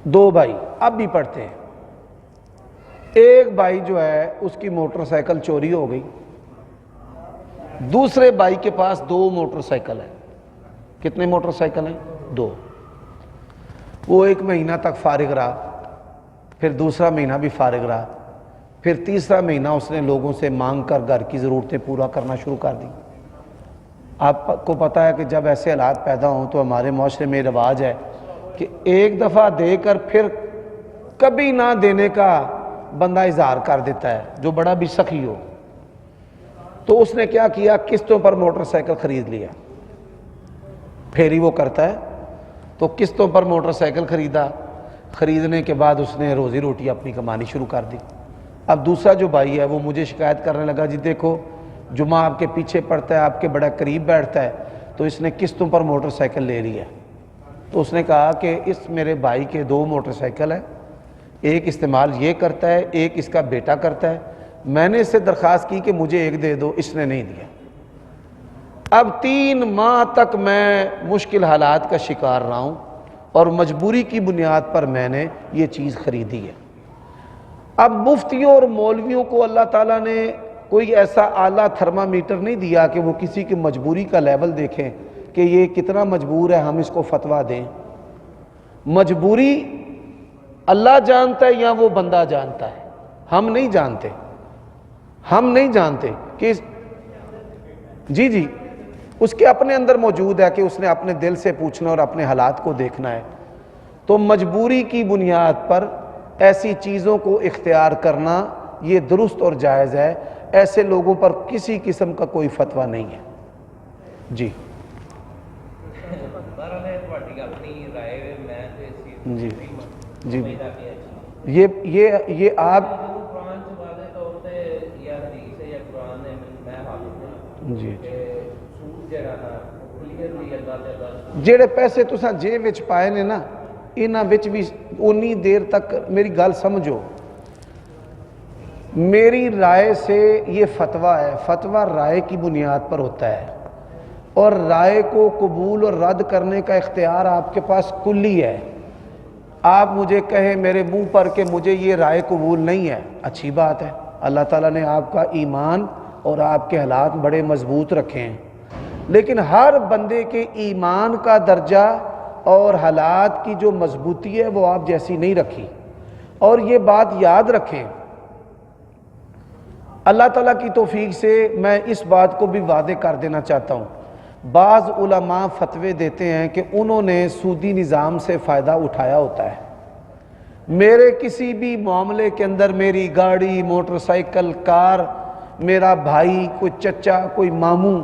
دو بھائی اب بھی پڑھتے ہیں، ایک بھائی جو ہے اس کی موٹر سائیکل چوری ہو گئی، دوسرے بھائی کے پاس 2 موٹر سائیکل ہیں۔ کتنے موٹر سائیکل ہیں؟ 2۔ وہ 1 مہینہ تک فارغ رہا، پھر دوسرا مہینہ بھی فارغ رہا، پھر تیسرا مہینہ اس نے لوگوں سے مانگ کر گھر کی ضرورتیں پورا کرنا شروع کر دی۔ آپ کو پتہ ہے کہ جب ایسے حالات پیدا ہوں تو ہمارے معاشرے میں رواج ہے کہ ایک دفعہ دے کر پھر کبھی نہ دینے کا بندہ اظہار کر دیتا ہے، جو بڑا بھی سخی ہو۔ تو اس نے کیا کیا، قسطوں پر موٹر سائیکل خرید لیا، پھیری وہ کرتا ہے، تو قسطوں پر موٹر سائیکل خریدنے کے بعد اس نے روزی روٹی اپنی کمانی شروع کر دی۔ اب دوسرا جو بھائی ہے وہ مجھے شکایت کرنے لگا، جی دیکھو جمعہ آپ کے پیچھے پڑتا ہے، آپ کے بڑا قریب بیٹھتا ہے، تو اس نے قسطوں پر موٹر سائیکل لے لی ہے۔ تو اس نے کہا کہ اس میرے بھائی کے 2 موٹر سائیکل ہیں، ایک استعمال یہ کرتا ہے، ایک اس کا بیٹا کرتا ہے، میں نے اس سے درخواست کی کہ مجھے ایک دے دو، اس نے نہیں دیا۔ اب 3 ماہ تک میں مشکل حالات کا شکار رہا ہوں، اور مجبوری کی بنیاد پر میں نے یہ چیز خریدی ہے۔ اب مفتیوں اور مولویوں کو اللہ تعالیٰ نے کوئی ایسا اعلیٰ تھرمامیٹر نہیں دیا کہ وہ کسی کی مجبوری کا لیول دیکھیں کہ یہ کتنا مجبور ہے، ہم اس کو فتویٰ دیں۔ مجبوری اللہ جانتا ہے یا وہ بندہ جانتا ہے؟ ہم نہیں جانتے کہ جی اس کے اپنے اندر موجود ہے کہ اس نے اپنے دل سے پوچھنا اور اپنے حالات کو دیکھنا ہے۔ تو مجبوری کی بنیاد پر ایسی چیزوں کو اختیار کرنا یہ درست اور جائز ہے، ایسے لوگوں پر کسی قسم کا کوئی فتویٰ نہیں ہے۔ جی یہ آپ جی جڑے پیسے تساں جیب وچ پائے نے نا، انہاں وچ بھی انی دیر تک میری گل سمجھو، میری رائے سے یہ فتویٰ ہے، فتویٰ رائے کی بنیاد پر ہوتا ہے، اور رائے کو قبول اور رد کرنے کا اختیار آپ کے پاس کلی ہے۔ آپ مجھے کہیں میرے منہ پر کہ مجھے یہ رائے قبول نہیں ہے، اچھی بات ہے، اللہ تعالیٰ نے آپ کا ایمان اور آپ کے حالات بڑے مضبوط رکھے ہیں، لیکن ہر بندے کے ایمان کا درجہ اور حالات کی جو مضبوطی ہے وہ آپ جیسی نہیں رکھی۔ اور یہ بات یاد رکھیں، اللہ تعالیٰ کی توفیق سے میں اس بات کو بھی واضح کر دینا چاہتا ہوں، بعض علماء فتوے دیتے ہیں کہ انہوں نے سودی نظام سے فائدہ اٹھایا ہوتا ہے۔ میرے کسی بھی معاملے کے اندر میری گاڑی، موٹر سائیکل، کار، میرا بھائی، کوئی چچا، کوئی ماموں،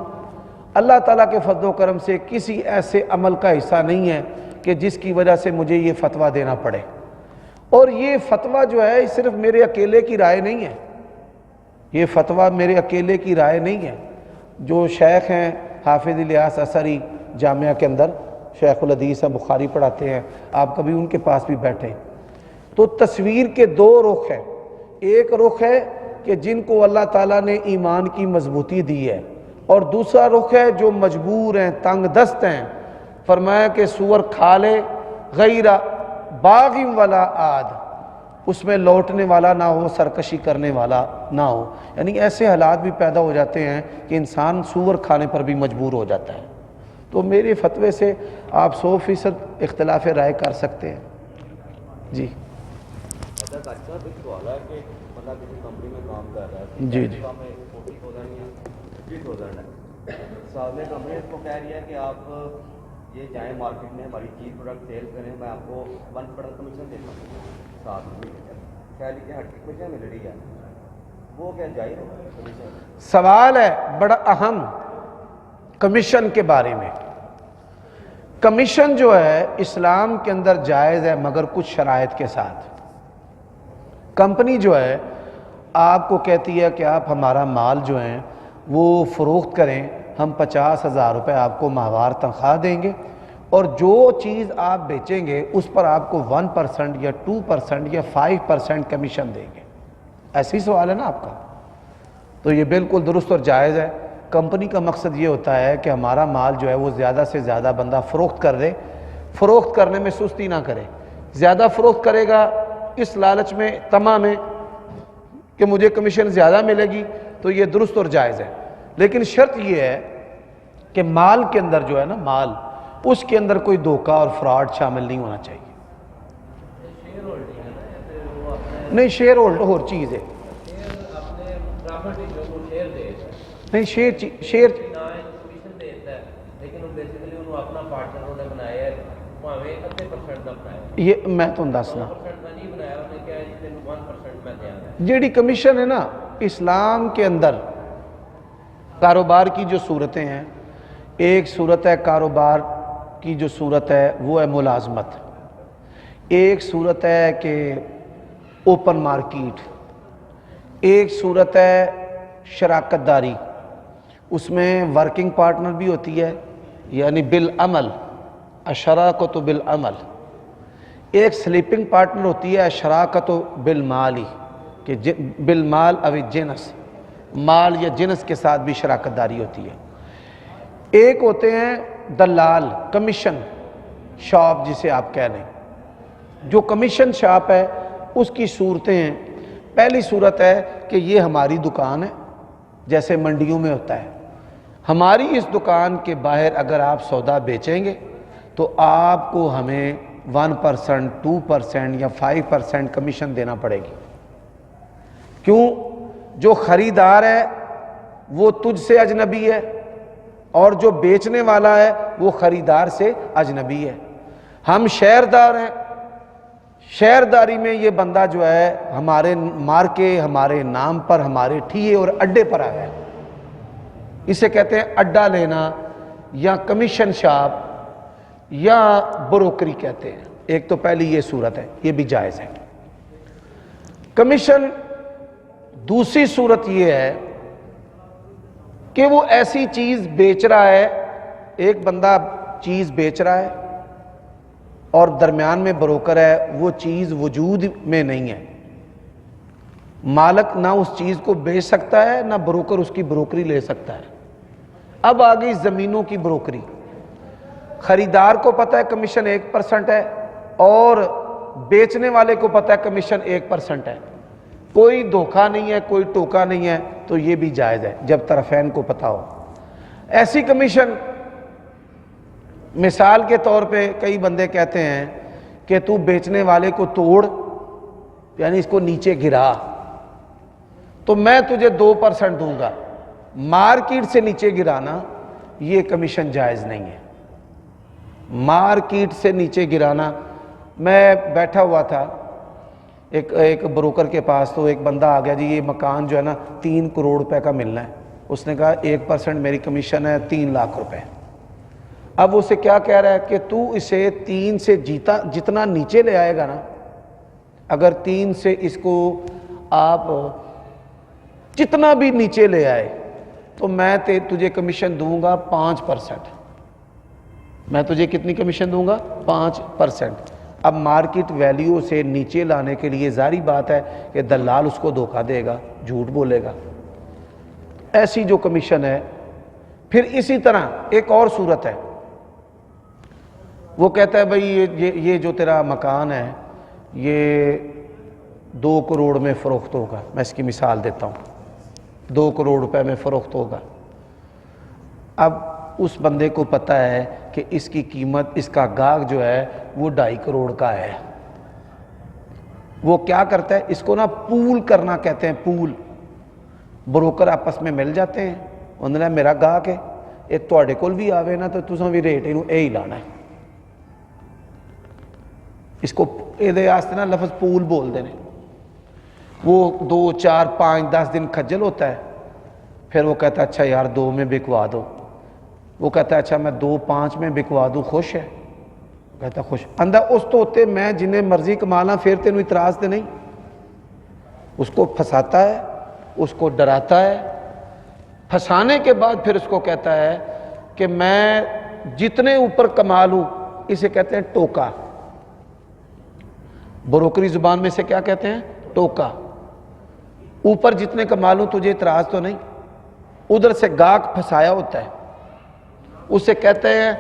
اللہ تعالیٰ کے فضل و کرم سے کسی ایسے عمل کا حصہ نہیں ہے کہ جس کی وجہ سے مجھے یہ فتویٰ دینا پڑے۔ اور یہ فتویٰ جو ہے صرف میرے اکیلے کی رائے نہیں ہے، یہ فتویٰ میرے اکیلے کی رائے نہیں ہے۔ جو شیخ ہیں حافظ الیاس اثری جامعہ کے اندر شیخ الحدیث ہیں، بخاری پڑھاتے ہیں، آپ کبھی ان کے پاس بھی بیٹھیں، تو تصویر کے 2 رخ ہیں۔ ایک رخ ہے کہ جن کو اللہ تعالیٰ نے ایمان کی مضبوطی دی ہے، اور دوسرا رخ ہے جو مجبور ہیں، تنگ دست ہیں۔ فرمایا کہ سور کھا لے غیر باغ ولا عاد، اس میں لوٹنے والا نہ ہو، سرکشی کرنے والا نہ ہو، یعنی ایسے حالات بھی پیدا ہو جاتے ہیں کہ انسان سور کھانے پر بھی مجبور ہو جاتا ہے۔ تو میرے فتوے سے آپ 100% اختلاف رائے کر سکتے ہیں. جی اچھا ڈاکٹر صاحب ایک سوال ہے کہ بندہ کسی کمپنی میں کام کر رہا ہے، جی جی میں 40,000 یا 50,000 ہے، سال میں کمپنی اس کو کہہ رہی ہے کہ آپ یہ جائیں مارکیٹ میں ہماری چیز پروڈکٹ سیل کریں، میں آپ کو 1% کمیشن دیتا ہوں ساتھ میں، کہہ لیجیے ہر کی کمیشن مل رہی ہے، وہ کیا جائز ہے کمیشن؟ سوال ہے بڑا اہم کمیشن کے بارے میں. کمیشن جو ہے اسلام کے اندر جائز ہے مگر کچھ شرائط کے ساتھ. کمپنی جو ہے آپ کو کہتی ہے کہ آپ ہمارا مال جو ہے وہ فروخت کریں، ہم 50,000 روپے آپ کو ماہوار تنخواہ دیں گے اور جو چیز آپ بیچیں گے اس پر آپ کو 1% یا 2% یا 5% کمیشن دیں گے. ایسی سوال ہے نا آپ کا؟ تو یہ بالکل درست اور جائز ہے. کمپنی کا مقصد یہ ہوتا ہے کہ ہمارا مال جو ہے وہ زیادہ سے زیادہ بندہ فروخت کر دے، فروخت کرنے میں سستی نہ کرے. زیادہ فروخت کرے گا اس لالچ میں طمع میں کہ مجھے کمیشن زیادہ ملے گی تو یہ درست اور جائز ہے. لیکن شرط یہ ہے کہ مال کے اندر جو ہے نا مال، اس کے اندر کوئی دھوکہ اور فراڈ شامل نہیں ہونا چاہیے. نہیں، شیئر ہولڈ اور چیز ہے. نہیں، شیئر یہ میں تو دسنا جیڑی کمیشن ہے نا اسلام کے اندر کاروبار کی جو صورتیں ہیں، ایک صورت ہے کاروبار کی جو صورت ہے وہ ہے ملازمت، ایک صورت ہے کہ اوپن مارکیٹ، ایک صورت ہے شراکت داری، اس میں ورکنگ پارٹنر بھی ہوتی ہے یعنی بالعمل، اشراکت بالعمل. ایک سلیپنگ پارٹنر ہوتی ہے اشراکت بالمالی کہ بالمال او جنس، مال یا جنس کے ساتھ بھی شراکت داری ہوتی ہے. ایک ہوتے ہیں دلال، کمیشن شاپ جسے آپ کہہ لیں. جو کمیشن شاپ ہے اس کی صورتیں ہیں. پہلی صورت ہے کہ یہ ہماری دکان ہے جیسے منڈیوں میں ہوتا ہے، ہماری اس دکان کے باہر اگر آپ سودا بیچیں گے تو آپ کو ہمیں 1%، 2% یا 5% کمیشن دینا پڑے گی. کیوں؟ جو خریدار ہے وہ تجھ سے اجنبی ہے اور جو بیچنے والا ہے وہ خریدار سے اجنبی ہے. ہم شیردار ہیں، شیرداری میں یہ بندہ جو ہے ہمارے مارکے، ہمارے نام پر، ہمارے ٹھیے اور اڈے پر آیا ہے. اسے کہتے ہیں اڈا لینا یا کمیشن شاپ یا بروکری کہتے ہیں. ایک تو پہلی یہ صورت ہے، یہ بھی جائز ہے. کمیشن دوسری صورت یہ ہے کہ وہ ایسی چیز بیچ رہا ہے، ایک بندہ چیز بیچ رہا ہے اور درمیان میں بروکر ہے، وہ چیز وجود میں نہیں ہے، مالک نہ اس چیز کو بیچ سکتا ہے نہ بروکر اس کی بروکری لے سکتا ہے. اب آ گئی زمینوں کی بروکری. خریدار کو پتہ ہے کمیشن 1% ہے اور بیچنے والے کو پتہ ہے کمیشن 1% ہے. کوئی دھوکہ نہیں ہے، کوئی ٹوکا نہیں ہے، تو یہ بھی جائز ہے جب طرفین کو پتہ ہو. ایسی کمیشن مثال کے طور پہ کئی بندے کہتے ہیں کہ تو بیچنے والے کو توڑ، یعنی اس کو نیچے گرا تو میں تجھے 2% دوں گا. مارکیٹ سے نیچے گرانا یہ کمیشن جائز نہیں ہے. مارکیٹ سے نیچے گرانا، میں بیٹھا ہوا تھا ایک بروکر کے پاس، تو ایک بندہ آ گیا، جی یہ مکان جو ہے نا 3 کروڑ روپے کا ملنا ہے. اس نے کہا 1% میری کمیشن ہے 3 لاکھ روپے. اب اسے کیا کہہ رہا ہے کہ تو اسے 3 سے جتنا نیچے لے آئے گا نا، اگر 3 سے اس کو آپ جتنا بھی نیچے لے آئے تو میں تجھے کمیشن دوں گا 5%. میں تجھے کتنی کمیشن دوں گا؟ 5%. اب مارکیٹ ویلیو سے نیچے لانے کے لیے ظاہری بات ہے کہ دلال اس کو دھوکہ دے گا، جھوٹ بولے گا. ایسی جو کمیشن ہے. پھر اسی طرح ایک اور صورت ہے، وہ کہتا ہے بھئی یہ جو تیرا مکان ہے یہ 2 کروڑ میں فروخت ہوگا. میں اس کی مثال دیتا ہوں، 2 کروڑ روپے میں فروخت ہوگا. اب اس بندے کو پتہ ہے کہ اس کی قیمت، اس کا گاہک جو ہے وہ 2.5 کروڑ کا ہے، وہ کیا کرتا ہے، اس کو نا پول کرنا کہتے ہیں، پول۔ بروکر آپس میں مل جاتے ہیں، انہوں نے میرا گاہک ہے، یہ تواڈے کول بھی آوے نا تو تساں بھی ریٹ اینوں اے ہی لانا ہے۔ اس کو یہ واسطے نا لفظ پول بولتے ہیں۔ وہ 2 4 5 10 دن کھجل ہوتا ہے، پھر وہ کہتا ہے اچھا یار 2 میں بکوا دو، وہ کہتا ہے اچھا میں 2 5 میں بکوا دوں، خوش ہے، کہتا خوش اندھا اس تو ہوتے میں جنہیں مرضی کمانا، پھر تینوں اعتراض تے نہیں۔ اس کو پھنساتا ہے، اس کو ڈراتا ہے، پھنسانے کے بعد پھر اس کو کہتا ہے کہ میں جتنے اوپر کما لوں، اسے کہتے ہیں ٹوکا، بروکری زبان میں سے کیا کہتے ہیں، ٹوکا۔ اوپر جتنے کما لوں تجھے اعتراض تو نہیں، ادھر سے گاہک پھنسایا ہوتا ہے، اسے کہتے ہیں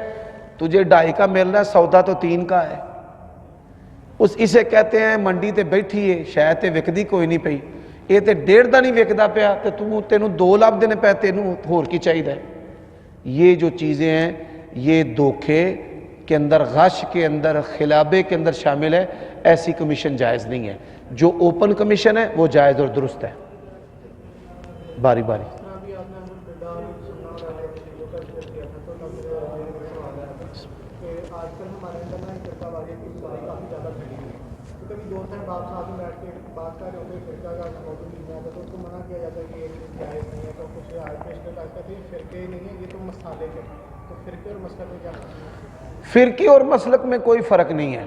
تجھے 2.5 کا مل رہا ہے، سودا تو 3 کا ہے، اسے کہتے ہیں منڈی تے بیٹھی ہے، شاید تے وکدی کوئی نہیں پئی، یہ تے 1.5 دا نہیں وکدا پیا تے تینوں 2 لب دینے پے، تینوں ہور کی چاہیے۔ یہ جو چیزیں ہیں یہ دھوکے کے اندر، غش کے اندر، خلابے کے اندر شامل ہے، ایسی کمیشن جائز نہیں ہے۔ جو اوپن کمیشن ہے وہ جائز اور درست ہے۔ باری باری آج کل ہمارے اندر نا فرقہ واریت کی برائی کافی زیادہ پھیلی ہوئی ہے، تو کبھی دوست ہیں باپ ساتھ میں بیٹھ کے بات کر رہے ہوتے ہیں، فرقہ کا موضوع نہیں آتا تو اس کو منع کیا جاتا ہے کہ یہ چیز جائز نہیں ہے، تو کچھ آج پیش کرتا ہے یہ فرقے ہی نہیں ہے، یہ تو مسالے کے، تو فرقے اور مسلک میں کیا فرق ہے؟ فرقے اور مسلک میں کوئی فرق نہیں ہے۔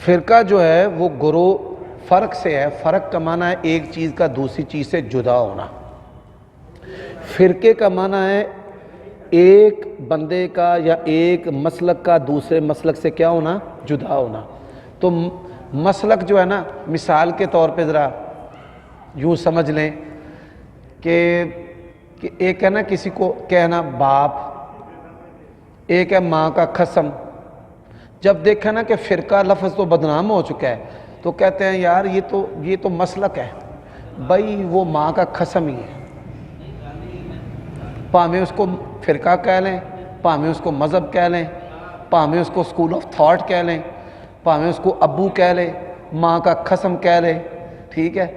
فرقہ جو ہے وہ گروہ فرق سے ہے، فرق کا معنی ہے ایک چیز کا دوسری چیز سے جدا ہونا۔ فرقے کا معنی ہے ایک بندے کا یا ایک مسلک کا دوسرے مسلک سے کیا ہونا، جدا ہونا۔ تو مسلک جو ہے نا، مثال کے طور پہ ذرا یوں سمجھ لیں کہ ایک ہے نا کسی کو کہنا باپ، ایک ہے ماں کا قسم۔ جب دیکھا نا کہ فرقہ لفظ تو بدنام ہو چکا ہے تو کہتے ہیں یار یہ تو مسلک ہے، بھائی وہ ماں کا قسم ہی ہے، پاہمیں اس کو فرقہ کہہ لیں، پاہمیں اس کو مذہب کہہ لیں، پاہمیں اس کو اسکول آف تھاٹ کہہ لیں، پاہمیں اس کو ابو کہہ لیں، ماں کا قسم کہہ لیں، ٹھیک ہے۔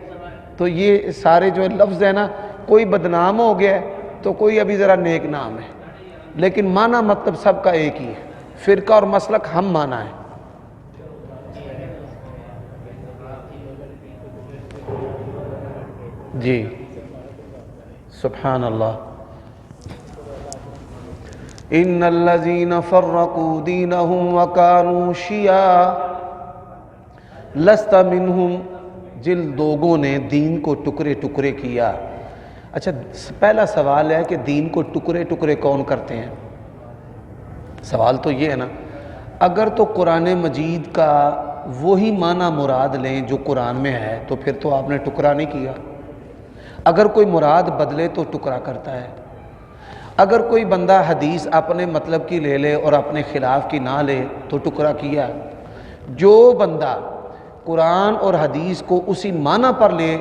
تو یہ سارے جو لفظ ہیں نا، کوئی بدنام ہو گیا ہے تو کوئی ابھی ذرا نیک نام ہے، لیکن معنی مطلب سب کا ایک ہی ہے۔ فرقہ اور مسلک ہم معنی ہے۔ جی سبحان اللہ۔ ان الذين فرقوا دينهم وكانوا شيعا لست منهم، جن لوگوں نے دین کو ٹکڑے ٹکڑے کیا۔ اچھا پہلا سوال ہے کہ دین کو ٹکڑے ٹکڑے کون کرتے ہیں؟ سوال تو یہ ہے نا، اگر تو قرآن مجید کا وہی معنی مراد لیں جو قرآن میں ہے تو پھر تو آپ نے ٹکڑا نہیں کیا۔ اگر کوئی مراد بدلے تو ٹکڑا کرتا ہے۔ اگر کوئی بندہ حدیث اپنے مطلب کی لے لے اور اپنے خلاف کی نہ لے تو ٹکڑا کیا۔ جو بندہ قرآن اور حدیث کو اسی معنی پر لے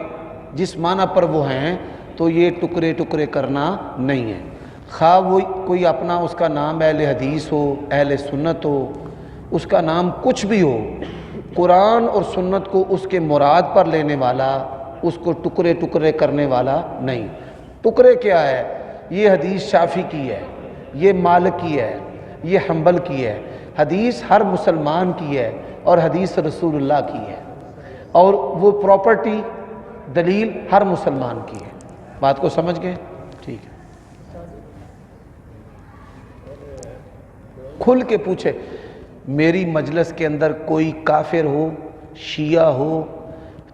جس معنی پر وہ ہیں تو یہ ٹکڑے ٹکڑے کرنا نہیں ہے۔ خواہ وہ کوئی اپنا اس کا نام اہل حدیث ہو، اہل سنت ہو، اس کا نام کچھ بھی ہو، قرآن اور سنت کو اس کے مراد پر لینے والا، اس کو ٹکڑے ٹکڑے کرنے والا نہیں۔ ٹکڑے کیا ہے؟ یہ حدیث شافعی کی ہے، یہ مالک کی ہے، یہ حنبل کی ہے، حدیث ہر مسلمان کی ہے اور حدیث رسول اللہ کی ہے، اور وہ پراپرٹی دلیل ہر مسلمان کی ہے۔ بات کو سمجھ گئے؟ ٹھیک ہے، کھل کے پوچھے۔ میری مجلس کے اندر کوئی کافر ہو، شیعہ ہو،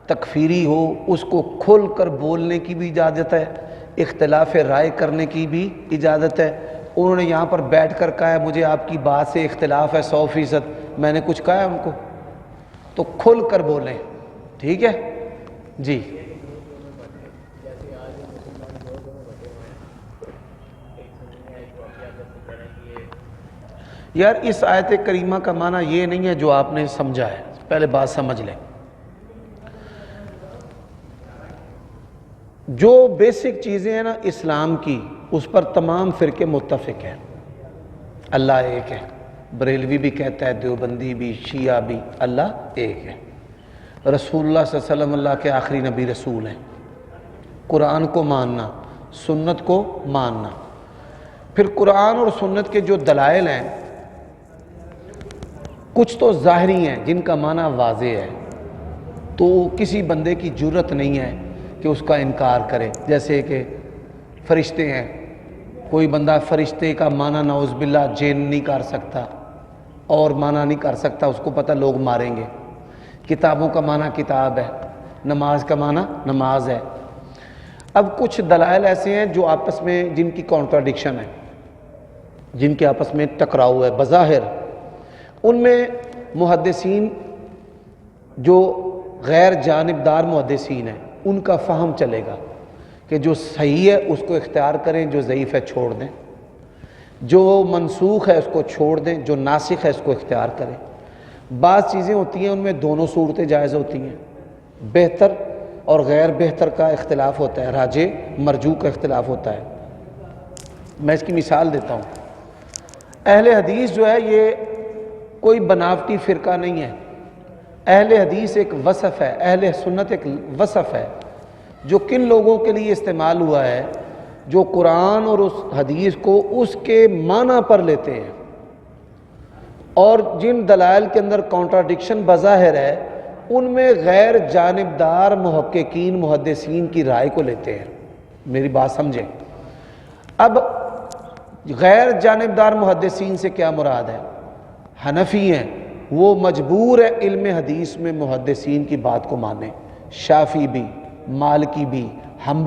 تکفیری ہو، اس کو کھل کر بولنے کی بھی اجازت ہے، اختلاف رائے کرنے کی بھی اجازت ہے۔ انہوں نے یہاں پر بیٹھ کر کہا ہے مجھے آپ کی بات سے اختلاف ہے 100%، میں نے کچھ کہا ہے ان کو، تو کھل کر بولیں، ٹھیک ہے جی۔ یار اس آیت کریمہ کا معنی یہ نہیں ہے جو آپ نے سمجھا ہے، پہلے بات سمجھ لیں۔ جو بیسک چیزیں ہیں نا اسلام کی، اس پر تمام فرقے متفق ہیں۔ اللہ ایک ہے، بریلوی بھی کہتا ہے، دیوبندی بھی، شیعہ بھی، اللہ ایک ہے۔ رسول اللہ صلی اللہ علیہ وسلم اللہ کے آخری نبی رسول ہیں۔ قرآن کو ماننا، سنت کو ماننا۔ پھر قرآن اور سنت کے جو دلائل ہیں، کچھ تو ظاہری ہیں جن کا معنی واضح ہے، تو کسی بندے کی جرت نہیں ہے کہ اس کا انکار کرے۔ جیسے کہ فرشتے ہیں، کوئی بندہ فرشتے کا معنی نعوذ باللہ جن نہیں کر سکتا، اور معنی نہیں کر سکتا، اس کو پتہ لوگ ماریں گے۔ کتابوں کا معنی کتاب ہے، نماز کا معنی نماز ہے۔ اب کچھ دلائل ایسے ہیں جو آپس میں جن کی کانٹراڈکشن ہے، جن کے آپس میں ٹکراؤ ہے بظاہر، ان میں محدثین جو غیر جانبدار محدثین ہیں ان کا فہم چلے گا کہ جو صحیح ہے اس کو اختیار کریں، جو ضعیف ہے چھوڑ دیں، جو منسوخ ہے اس کو چھوڑ دیں، جو ناسخ ہے اس کو اختیار کریں۔ بعض چیزیں ہوتی ہیں ان میں دونوں صورتیں جائز ہوتی ہیں، بہتر اور غیر بہتر کا اختلاف ہوتا ہے، راجح مرجوح کا اختلاف ہوتا ہے۔ میں اس کی مثال دیتا ہوں۔ اہل حدیث جو ہے یہ کوئی بناوٹی فرقہ نہیں ہے، اہل حدیث ایک وصف ہے، اہل سنت ایک وصف ہے جو کن لوگوں کے لیے استعمال ہوا ہے؟ جو قرآن اور اس حدیث کو اس کے معنی پر لیتے ہیں، اور جن دلائل کے اندر کانٹراڈکشن بظاہر ہے ان میں غیر جانبدار محققین محدثین کی رائے کو لیتے ہیں۔ میری بات سمجھیں۔ اب غیر جانبدار محدثین سے کیا مراد ہے؟ حنفی ہیں، وہ مجبور ہے علم حدیث میں محدثین کی بات کو مانے، شافعی بھی، مالکی بھی، حنبلی